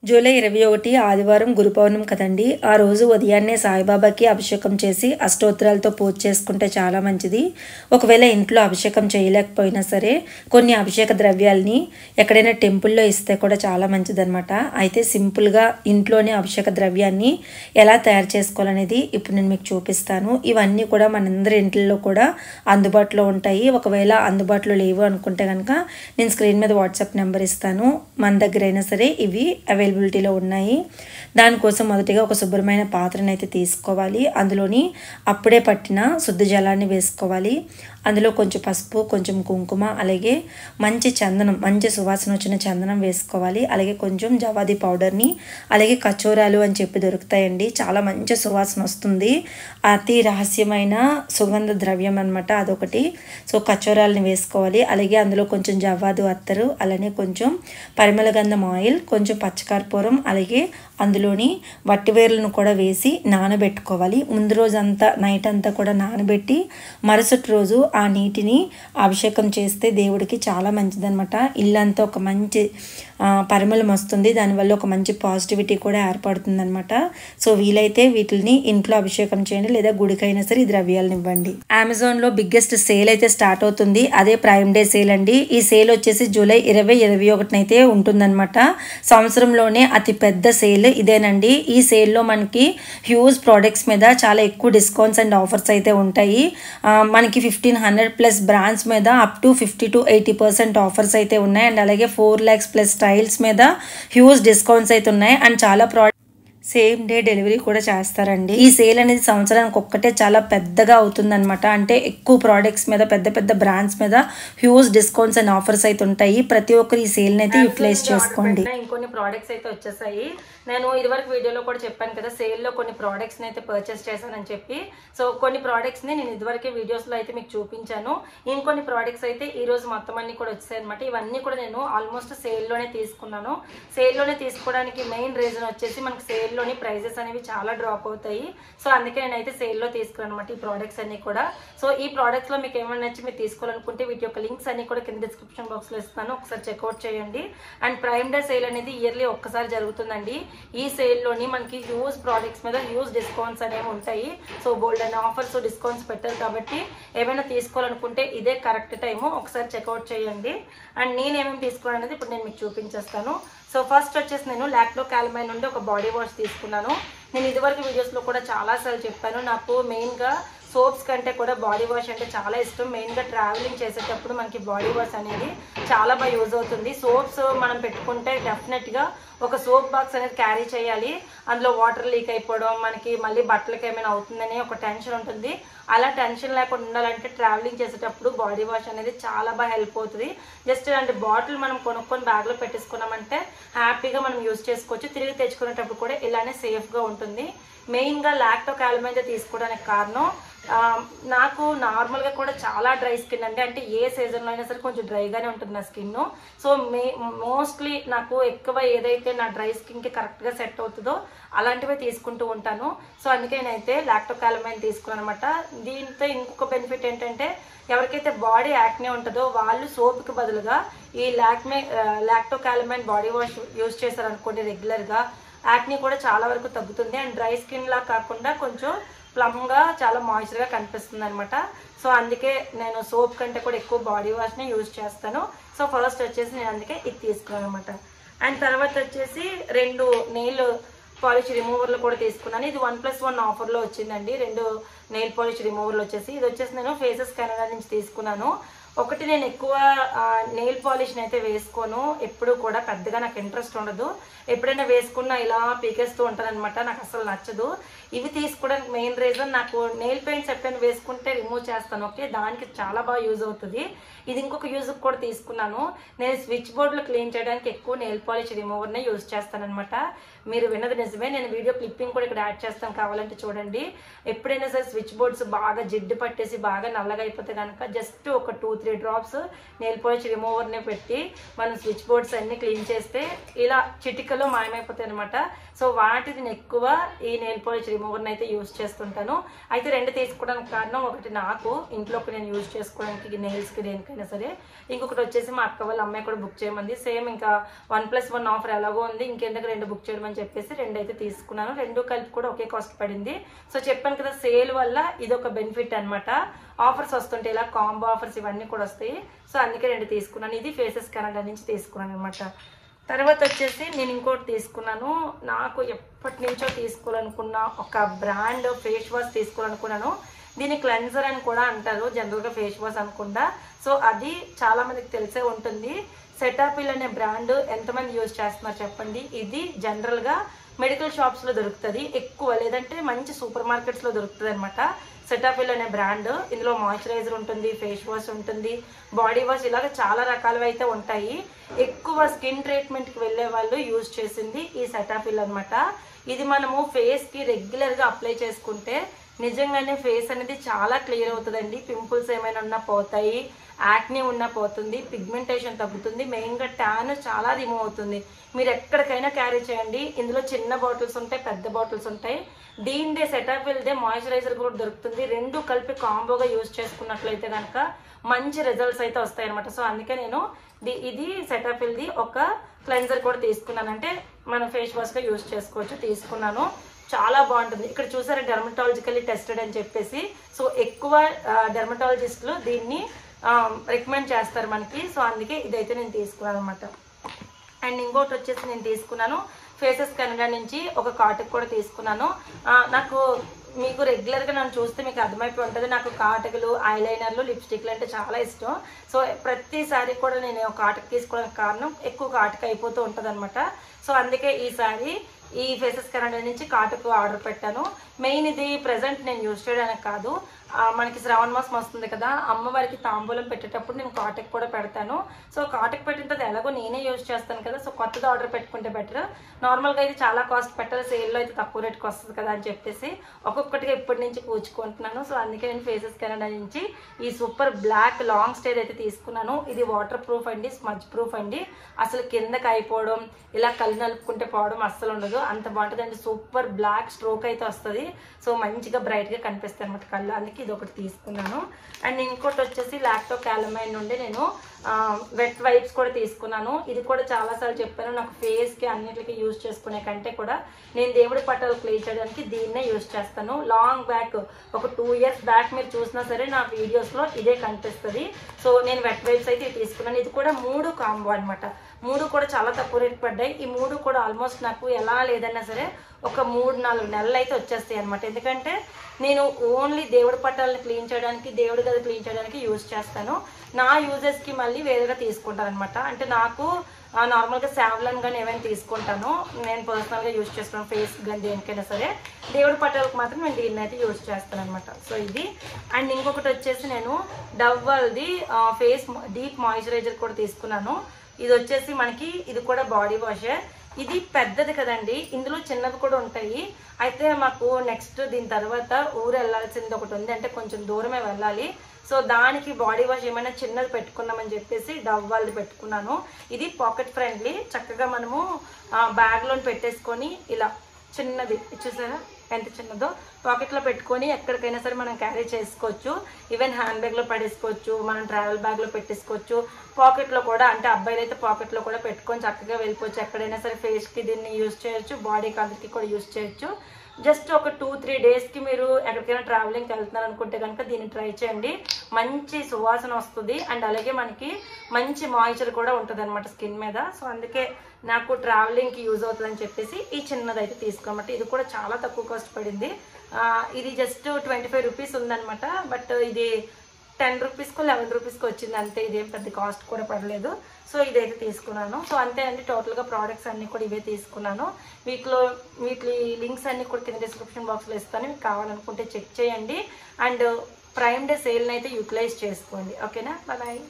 July 21 ఆదివారం గురు పౌర్ణమి కదండి. ఆ రోజు ఉదయాన్నే సాయిబాబాకి అభిషేకం చేసి అష్టోత్తరాలతో పూజ చేసుకుంటే చాలా మంచిది. ఒకవేళ ఇంట్లో అభిషేకం చేయలేకపోయినా సరే కొన్ని అభిషేక ద్రవ్యాలని ఎక్కడైనా టెంపుల్లో ఇస్తే కూడా చాలా మంచిదన్నమాట. అయితే సింపుల్గా ఇంట్లోనే అభిషేక ద్రవ్యాన్ని ఎలా తయారు చేసుకోవాలనేది ఇప్పుడు నేను మీకు చూపిస్తాను. ఇవన్నీ కూడా మనందరి ఇంట్లో కూడా అందుబాటులో ఉంటాయి. ఒకవేళ అందుబాటులో లేవు అనుకుంటే కనుక నేను స్క్రీన్ మీద వాట్సాప్ నెంబర్ ఇస్తాను. మన దగ్గర అయినా సరే ఇవి అవైలబిలిటీలో ఉన్నాయి. దానికోసం మొదటిగా ఒక శుభ్రమైన పాత్రను అయితే తీసుకోవాలి. అందులోని అప్పుడే పట్టిన శుద్ధ జలాన్ని వేసుకోవాలి. అందులో కొంచెం పసుపు, కొంచెం కుంకుమ, అలాగే మంచి చందనం, మంచి సువాసన వచ్చిన చందనం వేసుకోవాలి. అలాగే కొంచెం జవాది పౌడర్ని, అలాగే కచోరాలు అని చెప్పి దొరుకుతాయండి. చాలా మంచి సువాసన వస్తుంది. అతి రహస్యమైన సుగంధ ద్రవ్యం అనమాట అదొకటి. సో కచోరాలని వేసుకోవాలి. అలాగే అందులో కొంచెం జవాదు అత్తరు, అలానే కొంచెం పరిమళ గంధం ఆయిల్, కొంచెం పచ్చకర్పూరం, అలాగే అందులోని వట్టివేర్లను కూడా వేసి నానబెట్టుకోవాలి. ముందు రోజంతా నైట్ అంతా కూడా నానబెట్టి మరుసటి రోజు ఆ నీటిని అభిషేకం చేస్తే దేవుడికి చాలా మంచిదన్నమాట. ఇల్లంతా ఒక మంచి పరిమళం వస్తుంది. దానివల్ల ఒక మంచి పాజిటివిటీ కూడా ఏర్పడుతుంది అనమాట. సో వీలైతే వీటిని ఇంట్లో అభిషేకం చేయండి, లేదా గుడికైనా సరే ఈ ద్రవ్యాలను ఇవ్వండి. అమెజాన్లో బిగ్గెస్ట్ సేల్ అయితే స్టార్ట్ అవుతుంది. అదే ప్రైమ్ డే సేల్ అండి. ఈ సేల్ వచ్చేసి జూలై 20-21 అయితే ఉంటుందన్నమాట. సంవత్సరంలోనే అతి పెద్ద సేల్ ఇదేనండి. ఈ సేల్లో మనకి హ్యూజ్ ప్రోడక్ట్స్ మీద చాలా ఎక్కువ డిస్కౌంట్స్ అండ్ ఆఫర్స్ అయితే ఉంటాయి. మనకి 1500+ బ్రాండ్స్ మీద అప్ టు 50-80% ఆఫర్స్ అయితే ఉన్నాయి. అండ్ అలాగే 4 lakhs+ స్టైల్స్ మీద హ్యూజ్ డిస్కౌంట్స్ అయితే ఉన్నాయి. అండ్ చాలా సేమ్ డే డెలివరీ కూడా చేస్తారండి. ఈ సేల్ అనేది సంవత్సరానికి ఒక్కటే చాలా పెద్దగా అవుతుందన్నమాట. అంటే ఎక్కువ ప్రోడక్ట్స్ మీద, పెద్ద పెద్ద బ్రాండ్స్ మీద హ్యూజ్ డిస్కౌంట్స్ అండ్ ఆఫర్స్ అయితే ఉంటాయి. ప్రతి ఒక్కరు ఈ సేల్ని అయితే యూటిలైజ్ చేసుకోండి. ఇంకొన్ని ప్రోడక్ట్స్ అయితే వచ్చేసాయి. నేను ఇదివరకు వీడియోలో కూడా చెప్పాను కదా, సేల్లో కొన్ని ప్రోడక్ట్స్ని అయితే పర్చేస్ చేశానని చెప్పి. సో కొన్ని ప్రోడక్ట్స్ని నేను ఇదివరకే వీడియోస్లో అయితే మీకు చూపించాను. ఇంకొన్ని ప్రోడక్ట్స్ అయితే ఈ రోజు మొత్తం అన్ని కూడా వచ్చాయి అనమాట. ఇవన్నీ కూడా నేను ఆల్మోస్ట్ సేల్లోనే తీసుకున్నాను. సేల్లోనే తీసుకోవడానికి మెయిన్ రీజన్ వచ్చేసి మనకి సేల్లోని ప్రైజెస్ అనేవి చాలా డ్రాప్ అవుతాయి. సో అందుకే నేనైతే సేల్లో తీసుకున్నాను అనమాట ఈ ప్రోడక్ట్స్ అన్ని కూడా. సో ఈ ప్రోడక్ట్స్లో మీకు ఏమైనా నచ్చి మీరు తీసుకోవాలనుకుంటే వీటి యొక్క లింక్స్ అన్ని కూడా కింద డిస్క్రిప్షన్ బాక్స్లో ఇస్తాను, ఒకసారి చెక్అవుట్ చేయండి. అండ్ ప్రైమ్ డే సేల్ అనేది ఇయర్లీ ఒక్కసారి జరుగుతుందండి. ఈ సేల్లోని మనకి హ్యూజ్ ప్రోడక్ట్స్ మీద హ్యూజ్ డిస్కౌంట్స్ అనేవి ఉంటాయి. So bold and offers, discounts పెట్టారు కాబట్టి ఏమైనా తీసుకోవాలనుకుంటే ఇదే కరెక్ట్ టైము, ఒకసారి చెక్అవుట్ చేయండి. అండ్ నేనేమేమి తీసుకోవాలనేది అనేది ఇప్పుడు నేను మీకు చూపించేస్తాను. సో ఫస్ట్ వచ్చేసి నేను లాక్టో కాలమైన్ నుండి ఒక బాడీ వాష్ తీసుకున్నాను. నేను ఇదివరకు వీడియోస్లో కూడా చాలాసార్లు చెప్పాను, నాకు మెయిన్గా సోప్స్ కంటే కూడా బాడీ వాష్ అంటే చాలా ఇష్టం. మెయిన్గా ట్రావెలింగ్ చేసేటప్పుడు మనకి బాడీ వాష్ అనేది చాలా బాగా యూజ్ అవుతుంది. సోప్స్ మనం పెట్టుకుంటే డెఫినెట్గా ఒక సోప్ బాక్స్ అనేది క్యారీ చేయాలి. అందులో వాటర్ లీక్ అయిపోవడం, మనకి మళ్ళీ బట్టలకి ఏమైనా అవుతుందని ఒక టెన్షన్ ఉంటుంది. అలా టెన్షన్ లేకుండా ఉండాలంటే ట్రావెలింగ్ చేసేటప్పుడు బాడీ వాష్ అనేది చాలా బాగా హెల్ప్ అవుతుంది. జస్ట్ ఇలాంటి బాటిల్ మనం కొనుక్కొని బ్యాగ్లో పెట్టేసుకున్నామంటే హ్యాపీగా మనం యూజ్ చేసుకోవచ్చు. తిరిగి తెచ్చుకునేటప్పుడు కూడా ఇలానే సేఫ్గా ఉంటుంది. మెయిన్గా లాక్టో కాలమైన్ తీసుకోవడానికి కారణం, నాకు నార్మల్గా కూడా చాలా డ్రై స్కిన్ అండి. అంటే ఏ సీజన్లో అయినా సరే కొంచెం డ్రైగానే ఉంటుంది నా స్కిన్. సో మోస్ట్లీ నాకు ఎక్కువ ఏదైతే నా డ్రై స్కిన్కి కరెక్ట్గా సెట్ అవుతుందో అలాంటివే తీసుకుంటూ ఉంటాను. సో అందుకే నేనైతే లాక్టో కాలమైన్ తీసుకున్నాను అనమాట. దీంతో ఇంకొక బెనిఫిట్ ఏంటంటే, ఎవరికైతే బాడీ యాక్నే ఉంటుందో వాళ్ళు సోప్కి బదులుగా ఈ lacto calamine body wash use చేశారనుకోండి రెగ్యులర్గా, యాక్నీ కూడా చాలా వరకు తగ్గుతుంది. అండ్ డ్రై స్కిన్ లా కాకుండా కొంచెం ప్లమ్గా, చాలా మాయిశ్చర్గా కనిపిస్తుంది అనమాట. సో అందుకే నేను సోప్ కంటే కూడా ఎక్కువ బాడీ వాష్ని యూజ్ చేస్తాను. సో ఫస్ట్ వచ్చేసి నేను అందుకే ఇది తీసుకున్నాను అనమాట. అండ్ తర్వాత వచ్చేసి 2 నెయిల్ పాలిష్ రిమూవర్లు కూడా తీసుకున్నాను. ఇది 1+1 ఆఫర్లో వచ్చిందండి. 2 నెయిల్ పాలిష్ రిమూవర్లు వచ్చేసి, ఇది వచ్చేసి నేను ఫేసెస్ కెనడా నుంచి తీసుకున్నాను. ఒకటి, నేను ఎక్కువ నెయిల్ పాలిష్ని అయితే వేసుకోను. ఎప్పుడు కూడా పెద్దగా నాకు ఇంట్రెస్ట్ ఉండదు. ఎప్పుడైనా వేసుకున్నా ఇలా పీకేస్తూ ఉంటాను అనమాట. నాకు అసలు నచ్చదు. ఇవి తీసుకోవడానికి మెయిన్ రీజన్, నాకు నెయిల్ పెయింట్స్ ఎప్పుడైనా వేసుకుంటే రిమూవ్ చేస్తాను. ఓకే, దానికి చాలా బాగా యూజ్ అవుతుంది. ఇది ఇంకొక యూజ్కి కూడా తీసుకున్నాను. నేను స్విచ్ బోర్డులో క్లీన్ చేయడానికి ఎక్కువ నెయిల్ పాలిష్ రిమూవర్నే యూజ్ చేస్తానమాట. మీరు విన్నది నిజమే. నేను వీడియో క్లిప్పింగ్ కూడా ఇక్కడ యాడ్ చేస్తాను, కావాలంటే చూడండి. ఎప్పుడైనా సరే స్విచ్ బోర్డ్స్ బాగా జిడ్డు పట్టేసి బాగా నల్లగా అయిపోతే కనుక జస్ట్ ఒక 2-3 3 డ్రాప్స్ నెయిల్ పాలిష్ రిమూవర్ని పెట్టి మనం స్విచ్ బోర్డ్స్ అన్ని క్లీన్ చేస్తే ఇలా చిటికలో మాయమైపోతాయి అనమాట. సో వాటిని నేను ఎక్కువ ఈ నెయిల్ పాలిష్ రిమూవర్ని అయితే యూజ్ చేస్తుంటాను. అయితే 2 తీసుకోవడానికి కారణం, ఒకటి నాకు ఇంట్లోకి నేను యూజ్ చేసుకోవడానికి నెయిల్స్కి దేనికైనా సరే, ఇంకొకటి వచ్చేసి మా అక్క వాళ్ళ అమ్మాయి కూడా బుక్ చేయమంది. సేమ్ ఇంకా 1+1 ఆఫర్ ఎలాగో ఉంది, ఇంకెందుకు 2 బుక్ చేయమని చెప్పేసి 2 అయితే తీసుకున్నాను. 2 కలిపి కూడా ఒకే కాస్ట్ పడింది. సో చెప్పాను కదా, సేల్ వల్ల ఇది ఒక బెనిఫిట్ అనమాట. ఆఫర్స్ వస్తుంటాయి, ఇలా కాంబో ఆఫర్స్ ఇవన్నీ కూడా వస్తాయి. సో అందుకే 2 తీసుకున్నాను. ఇది ఫేసెస్ కెనడా నుంచి తీసుకున్నాను అనమాట. తర్వాత వచ్చేసి నేను ఇంకోటి తీసుకున్నాను. నాకు ఎప్పటి నుంచో తీసుకోవాలనుకున్న ఒక బ్రాండ్ ఫేస్ వాష్ తీసుకోవాలనుకున్నాను. దీన్ని క్లెన్జర్ అని కూడా అంటారు, జనరల్గా ఫేస్ వాష్ అనుకుంటా. సో అది చాలా మందికి తెలిసే ఉంటుంది. సెటాపిల్ అనే బ్రాండ్ ఎంతమంది యూజ్ చేస్తున్నారు చెప్పండి. ఇది జనరల్గా మెడికల్ షాప్స్లో దొరుకుతుంది ఎక్కువ, లేదంటే మంచి సూపర్ మార్కెట్స్లో దొరుకుతుంది అనమాట. సెటాపిల్ అనే బ్రాండ్. ఇందులో మాయిశ్చరైజర్ ఉంటుంది, ఫేస్ వాష్ ఉంటుంది, బాడీ వాష్, ఇలాగ చాలా రకాలు అయితే ఉంటాయి. ఎక్కువ స్కిన్ ట్రీట్మెంట్కి వెళ్ళే వాళ్ళు యూజ్ చేసింది ఈ సెటాపిల్ అనమాట. ఇది మనము ఫేస్కి రెగ్యులర్గా అప్లై చేసుకుంటే నిజంగానే ఫేస్ అనేది చాలా క్లియర్ అవుతుందండి. పింపుల్స్ ఏమైనా ఉన్నా పోతాయి, యాక్నీ ఉన్నా పోతుంది, పిగ్మెంటేషన్ తగ్గుతుంది, మెయిన్గా ట్యాన్ చాలా రిమూవ్ అవుతుంది. మీరు ఎక్కడికైనా క్యారీ చేయండి. ఇందులో చిన్న బాటిల్స్ ఉంటాయి, పెద్ద బాటిల్స్ ఉంటాయి. దీనిదే సెటాపిల్దే మాయిశ్చరైజర్ కూడా దొరుకుతుంది. 2 కలిపి కాంబోగా యూజ్ చేసుకున్నట్లయితే కనుక మంచి రిజల్ట్స్ అయితే వస్తాయి అనమాట. సో అందుకే నేను ఇది సెటాపిల్ది ఒక క్లెన్జర్ కూడా తీసుకున్నాను. అంటే మనం ఫేస్ వాష్గా యూజ్ చేసుకోవచ్చు, తీసుకున్నాను. చాలా బాగుంటుంది. ఇక్కడ చూసారా, డెర్మటాలజికల్లీ టెస్టెడ్ అని చెప్పేసి. సో ఎక్కువ డెర్మటాలజిస్టులు దీన్ని రికమెండ్ చేస్తారు మనకి. సో అందుకే ఇదైతే నేను తీసుకున్నాను అనమాట. అండ్ ఇంకోటి వచ్చేసి నేను తీసుకున్నాను ఫేసెస్ కెనడా నుంచి ఒక కాటుకు కూడా తీసుకున్నాను. నాకు మీకు రెగ్యులర్గా నన్ను చూస్తే మీకు అర్థమైపోయి ఉంటుంది, నాకు కాటుకలు, ఐలైనర్లు, లిప్స్టిక్లు అంటే చాలా ఇష్టం. సో ప్రతిసారి కూడా నేను ఒక కాటుకు తీసుకోవడానికి కారణం ఎక్కువ కాటుక అయిపోతూ ఉంటుంది అనమాట. సో అందుకే ఈసారి ఈ ఫేసెస్ కెనడా నుంచి కాటుకు ఆర్డర్ పెట్టాను. మెయిన్ ఇది ప్రజెంట్ నేను యూజ్ చేయడానికి కాదు, మనకి శ్రావణ మాసం వస్తుంది కదా, అమ్మవారికి తాంబూలం పెట్టేటప్పుడు నేను కాటుకు కూడా పెడతాను. సో కాటుకు పెట్టిన తర్వాత ఎలాగో నేనే యూజ్ చేస్తాను కదా, సో కొత్తది ఆర్డర్ పెట్టుకుంటే బెటర్. నార్మల్గా అయితే చాలా కాస్ట్ పెట్టాలి, సేల్లో అయితే తక్కువ రేట్కి వస్తుంది కదా అని చెప్పేసి ఒక్కొక్కటిగా ఇప్పటి నుంచి పూచుకుంటున్నాను. సో అందుకే నేను ఫేసెస్ కెనడా నుంచి ఈ సూపర్ బ్లాక్ లాంగ్ స్టేర్ అయితే తీసుకున్నాను. ఇది వాటర్ ప్రూఫ్ అండి, స్మజ్ ప్రూఫ్ అండి. అసలు కిందకి అయిపోవడం, ఇలా కళ్ళు నలుపుకుంటే పోవడం అస్సలు ఉండదు, అంత బాగుంటుంది. సూపర్ బ్లాక్ స్ట్రోక్ అయితే వస్తుంది. సో మంచిగా బ్రైట్గా కనిపిస్తాయి అనమాట కళ్ళు, అందుకే ఇది ఒకటి తీసుకున్నాను. అండ్ ఇంకోటి వచ్చేసి లాక్టో క్యాలమైన్ నుండి నేను వెట్ వైప్స్ కూడా తీసుకున్నాను. ఇది కూడా చాలాసార్లు చెప్పాను, నాకు ఫేస్కి అన్నిటికీ యూజ్ చేసుకునే కంటే కూడా నేను దేవుడి పట్టాలు క్లీన్ చేయడానికి దీన్నే యూజ్ చేస్తాను. లాంగ్ బ్యాక్ ఒక 2 ఇయర్స్ బ్యాక్ మీరు చూసినా సరే నా వీడియోస్లో ఇదే కనిపిస్తుంది. సో నేను వెట్ వైప్స్ అయితే తీసుకున్నాను. ఇది కూడా 3 కాంబో అనమాట. 3 కూడా చాలా తక్కువ రేట్ పడ్డాయి. ఈ 3 కూడా ఆల్మోస్ట్ నాకు ఎలా లేదన్నా సరే ఒక 3-4 నెలలు అయితే వచ్చేస్తాయి అనమాట. ఎందుకంటే నేను ఓన్లీ దేవుడి పట్టాలను క్లీన్ చేయడానికి, దేవుడి గది క్లీన్ చేయడానికి యూజ్ చేస్తాను. నా యూజెస్కి మళ్ళీ వేరేగా తీసుకుంటాను అనమాట. అంటే నాకు నార్మల్గా సావ్లాన్ కానీ ఏమైనా తీసుకుంటాను, నేను పర్సనల్గా యూజ్ చేస్తాను ఫేస్ కానీ దేనికైనా సరే. దేవుడి పట్టాలకు మాత్రం నేను దీన్ని అయితే యూజ్ చేస్తాను అనమాట. సో ఇది. అండ్ ఇంకొకటి వచ్చేసి నేను డవ్ వాళ్ళది ఫేస్ డీప్ మాయిశ్చరైజర్ కూడా తీసుకున్నాను. ఇది వచ్చేసి మనకి ఇది కూడా బాడీ వాషే. ఇది పెద్దది కదండి, ఇందులో చిన్నవి కూడా ఉంటాయి. అయితే మాకు నెక్స్ట్ దీని తర్వాత ఊరు వెళ్ళాల్సింది ఒకటి ఉంది, అంటే కొంచెం దూరమే వెళ్ళాలి. సో దానికి బాడీ వాష్ ఏమైనా చిన్నది పెట్టుకున్నామని చెప్పేసి డవ్ వాళ్ళది పెట్టుకున్నాను. ఇది పాకెట్ ఫ్రెండ్లీ, చక్కగా మనము బ్యాగ్లో పెట్టేసుకొని ఇలా చిన్నది చూసారా ఎంత చిన్నదో, పాకెట్లో పెట్టుకొని ఎక్కడికైనా సరే మనం క్యారీ చేసుకోవచ్చు. ఈవెన్ హ్యాండ్ బ్యాగ్లో పడేసుకోవచ్చు, మనం ట్రావెల్ బ్యాగ్లో పెట్టేసుకోవచ్చు. పాకెట్లో కూడా, అంటే అబ్బాయిలు అయితే పాకెట్లో కూడా పెట్టుకొని చక్కగా వెళ్ళిపోవచ్చు. ఎక్కడైనా సరే ఫేస్కి దీన్ని యూజ్ చేయొచ్చు, బాడీకి అందరికీ కూడా యూజ్ చేయొచ్చు. జస్ట్ ఒక 2-3 డేస్కి మీరు ఎక్కడికైనా ట్రావెలింగ్కి వెళ్తున్నారు అనుకుంటే కనుక దీన్ని ట్రై చేయండి. మంచి సువాసన వస్తుంది అండ్ అలాగే మనకి మంచి మాయిశ్చర్ కూడా ఉంటుంది అనమాట స్కిన్ మీద. సో అందుకే నాకు ట్రావెలింగ్కి యూజ్ అవుతుందని చెప్పేసి ఈ చిన్నది అయితే తీసుకోమంటే, ఇది కూడా చాలా తక్కువ కాస్ట్ పడింది. ఇది జస్ట్ 25 రూపీస్ ఉందనమాట. బట్ ఇది 10 రూపీస్కో 11 రూపీస్కో వచ్చింది అంతే, ఇదేం పెద్ద కాస్ట్ కూడా పడలేదు. సో ఇదైతే తీసుకున్నాను. సో అంతే అండి, టోటల్గా ప్రోడక్ట్స్ అన్నీ కూడా ఇవే తీసుకున్నాను. వీటి లింక్స్ అన్నీ కూడా కింద డిస్క్రిప్షన్ బాక్స్లో ఇస్తాను, మీకు కావాలనుకుంటే చెక్ చేయండి. అండ్ ప్రైమ్ డే సేల్ని అయితే యూటిలైజ్ చేసుకోండి. ఓకేనా, బాయ్.